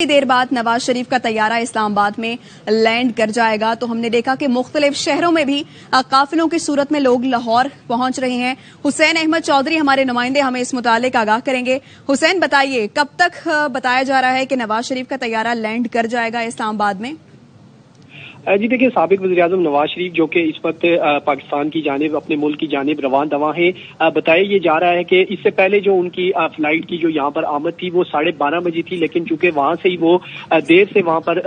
دیر بعد نواز شریف کا طیارہ اسلام آباد میں لینڈ کر جائے گا، تو ہم نے دیکھا کہ مختلف شہروں میں بھی قافلوں کی صورت میں لوگ لاہور پہنچ رہے ہیں۔ حسین احمد چودھری ہمارے نمائندے ہمیں اس متعلق آگاہ کریں گے۔ حسین بتائیے، کب تک بتایا جا رہا ہے کہ نواز شریف کا طیارہ لینڈ کر جائے گا اسلام آباد میں؟ جی دیکھیں، سابق وزیراعظم نواز شریف جو کہ اس وقت پاکستان کی جانب، اپنے ملک کی جانب رواں دواں ہیں، بتایا یہ جا رہا ہے کہ اس سے پہلے جو ان کی فلائٹ کی جو یہاں پر آمد تھی وہ 12:30 بجے تھی، لیکن چونکہ وہاں سے ہی وہ دیر سے وہاں پر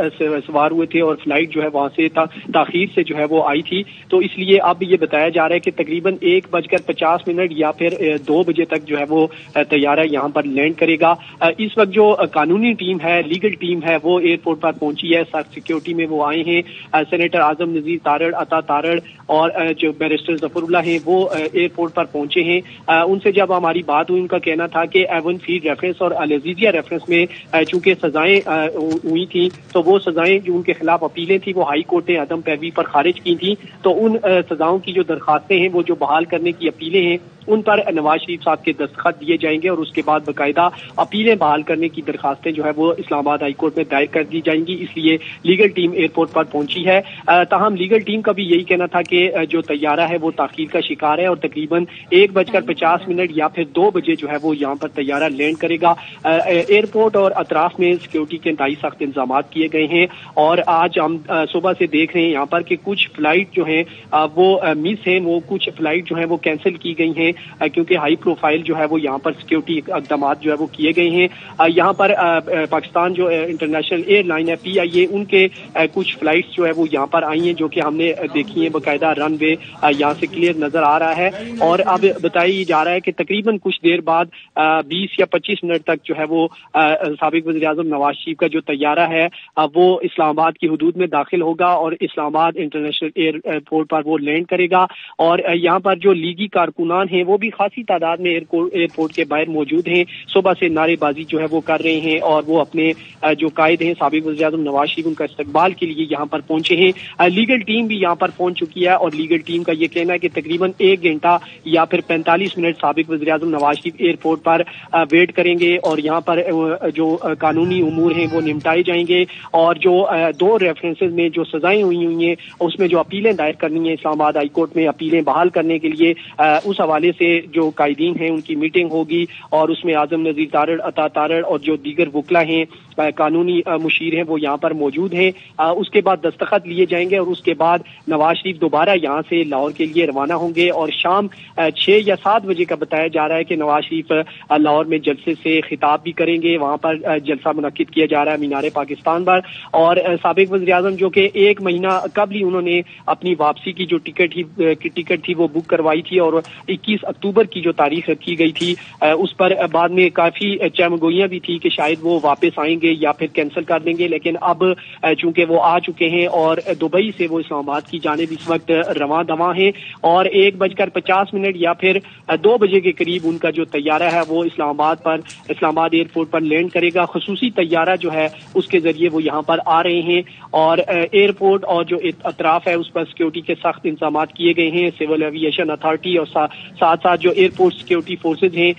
سوار ہوئے تھے اور فلائٹ جو ہے وہاں سے تاخیر سے جو ہے وہ آئی تھی، تو اس لیے اب یہ بتایا جا رہا ہے کہ تقریباً 1:50 یا پھر 2 بجے تک جو ہے وہ طیارہ یہاں پر لینڈ کرے گا۔ اس وقت جو قانونی ٹیم ہے، لیگل ٹیم ہے، وہ ایئرپورٹ پر پہنچی ہے، سخت سیکیورٹی میں وہ آئے ہیں۔ سینیٹر اعظم نذیر تارڑ، عطا تارڑ اور جو بیرسٹر ظفر اللہ ہیں وہ ایئرپورٹ پر پہنچے ہیں۔ ان سے جب ہماری بات ہوئی، ان کا کہنا تھا کہ ایون فیڈ ریفرنس اور العزیزیہ ریفرنس میں چونکہ سزائیں ہوئی تھیں، تو وہ سزائیں جو ان کے خلاف اپیلیں تھیں وہ ہائی کورٹ نے عدم پیروی پر خارج کی تھیں، تو ان سزاؤں کی جو درخواستیں ہیں، وہ جو بحال کرنے کی اپیلیں ہیں، ان پر نواز شریف صاحب کے دستخط دیے جائیں گے اور اس کے بعد باقاعدہ اپیلیں بحال کرنے کی درخواستیں جو ہے وہ اسلام آباد ہائی کورٹ میں دائر کر دی جائیں گی۔ اس لیے لیگل ٹیم ایئرپورٹ پر پہنچی ہے۔ تاہم لیگل ٹیم کا بھی یہی کہنا تھا کہ جو طیارہ ہے وہ تاخیر کا شکار ہے اور تقریباً 1:50 یا پھر 2 بجے جو ہے وہ یہاں پر طیارہ لینڈ کرے گا۔ ایئرپورٹ اور اطراف میں سیکیورٹی کے انتہائی سخت انتظامات کیے گئے ہیں اور آج ہم صبح سے دیکھ رہے ہیں یہاں پر کہ کچھ فلائٹ جو ہیں وہ مس ہیں، وہ کچھ فلائٹ جو ہیں وہ کینسل کی گئی ہیں کیونکہ ہائی پروفائل جو ہے وہ یہاں پر سیکیورٹی اقدامات جو ہے وہ کیے گئے ہیں۔ یہاں پر پاکستان جو انٹرنیشنل ایئر لائن ہے PIA، ان کے کچھ فلائٹس جو ہے وہ یہاں پر آئی ہیں جو کہ ہم نے دیکھی ہیں، باقاعدہ رن وے یہاں سے کلیئر نظر آ رہا ہے اور اب بتایا جا رہا ہے کہ تقریباً کچھ دیر بعد 20 یا 25 منٹ تک جو ہے وہ سابق وزیراعظم نواز شریف کا جو طیارہ ہے وہ اسلام آباد کی حدود میں داخل ہوگا اور اسلام آباد انٹرنیشنل ایئرپورٹ پر وہ لینڈ کرے گا۔ اور یہاں پر جو لیگی کارکنان ہیں وہ بھی خاصی تعداد میں ایئرپورٹ کے باہر موجود ہیں، صبح سے نعرے بازی جو ہے وہ کر رہے ہیں اور وہ اپنے جو قائد ہیں سابق وزیراعظم نواز شریف، ان کا استقبال کے لیے یہاں پر پہنچے ہیں۔ لیگل ٹیم بھی یہاں پر پہنچ چکی ہے اور لیگل ٹیم کا یہ کہنا ہے کہ تقریباً 1 گھنٹہ یا پھر 45 منٹ سابق وزیراعظم نواز شریف ایئرپورٹ پر ویٹ کریں گے اور یہاں پر جو قانونی امور ہیں وہ نمٹائے جائیں گے اور جو 2 ریفرنسز میں جو سزائیں ہوئی ہیں اس میں جو اپیلیں دائر کرنی ہیں اسلام آباد ہائی کورٹ میں اپیلیں بحال کرنے کے لیے، اس حوالے سے جو قائدین ہیں ان کی میٹنگ ہوگی اور اس میں اعظم نذیر تارڑ، عطا تارڑ اور جو دیگر وکلا ہیں، قانونی مشیر ہیں، وہ یہاں پر موجود ہیں۔ اس کے بعد دستخط لیے جائیں گے اور اس کے بعد نواز شریف دوبارہ یہاں سے لاہور کے لیے روانہ ہوں گے اور شام 6 یا 7 بجے کا بتایا جا رہا ہے کہ نواز شریف لاہور میں جلسے سے خطاب بھی کریں گے۔ وہاں پر جلسہ منعقد کیا جا رہا ہے مینار پاکستان پر اور سابق وزیراعظم جو کہ 1 مہینہ قبل ہی انہوں نے اپنی واپسی کی جو ٹکٹ تھی وہ بک کروائی تھی اور 21 اکتوبر کی جو تاریخ رکھی گئی تھی اس پر بعد میں کافی چمگوئیاں بھی تھی کہ شاید وہ واپس آئیں گے یا پھر کینسل کر دیں گے، لیکن اب چونکہ وہ آ چکے ہیں اور دبئی سے وہ اسلام آباد کی جانب اس وقت رواں دواں ہیں اور 1:50 یا پھر 2 بجے کے قریب ان کا جو طیارہ ہے وہ اسلام آباد ایئرپورٹ پر لینڈ کرے گا۔ خصوصی طیارہ جو ہے اس کے ذریعے وہ یہاں پر آ رہے ہیں اور ایئرپورٹ اور جو اطراف ہے اس پر سیکیورٹی کے سخت انتظامات کیے گئے ہیں۔ سول ایویشن اتھارٹی اور ساتھ ساتھ جو ایئرپورٹ سیکیورٹی فورسز ہیں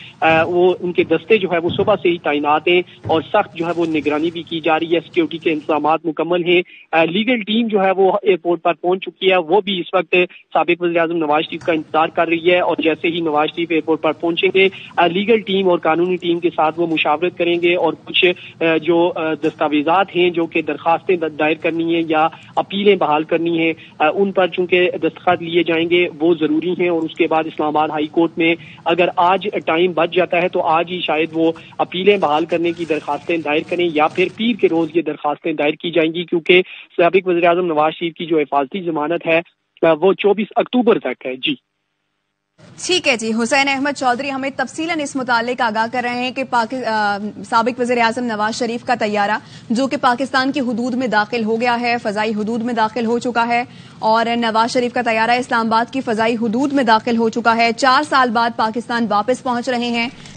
وہ ان کے دستے جو ہے وہ صبح سے ہی تعینات ہیں اور سخت جو ہے وہ نگرانی بھی کی جا رہی ہے، سیکیورٹی کے انتظامات مکمل ہیں۔ لیگل ٹیم جو ہے وہ ایئرپورٹ پر پہنچ چکی ہے، وہ بھی اس وقت سابق وزیراعظم نواز شریف کا انتظار کر رہی ہے اور جیسے ہی نواز شریف ایئرپورٹ پر پہنچیں گے لیگل ٹیم اور قانونی ٹیم کے ساتھ وہ مشاورت کریں گے اور کچھ جو دستاویزات ہیں جو کہ درخواستیں دائر کرنی ہیں یا اپیلیں بحال کرنی ہیں ان پر چونکہ دستخط لیے جائیں گے وہ ضروری ہیں اور اس کے بعد اسلام آباد ہائی کورٹ میں اگر آج ٹائم بچ جاتا ہے تو آج ہی شاید وہ اپیلیں بحال کرنے کی درخواستیں دائر کریں یا پھر پیر کے روز یہ درخواستیں دائر کی جائیں گی کیونکہ سابق وزیراعظم نواز شریف کی جو حفاظتی ضمانت ہے وہ 24 اکتوبر تک ہے۔ جی ٹھیک ہے جی، حسین احمد چودھری ہمیں تفصیلاً اس متعلق آگاہ کر رہے ہیں کہ سابق وزیر اعظم نواز شریف کا طیارہ جو کہ پاکستان کی حدود میں داخل ہو گیا ہے، فضائی حدود میں داخل ہو چکا ہے اور نواز شریف کا طیارہ اسلام آباد کی فضائی حدود میں داخل ہو چکا ہے۔ 4 سال بعد پاکستان واپس پہنچ رہے ہیں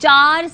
4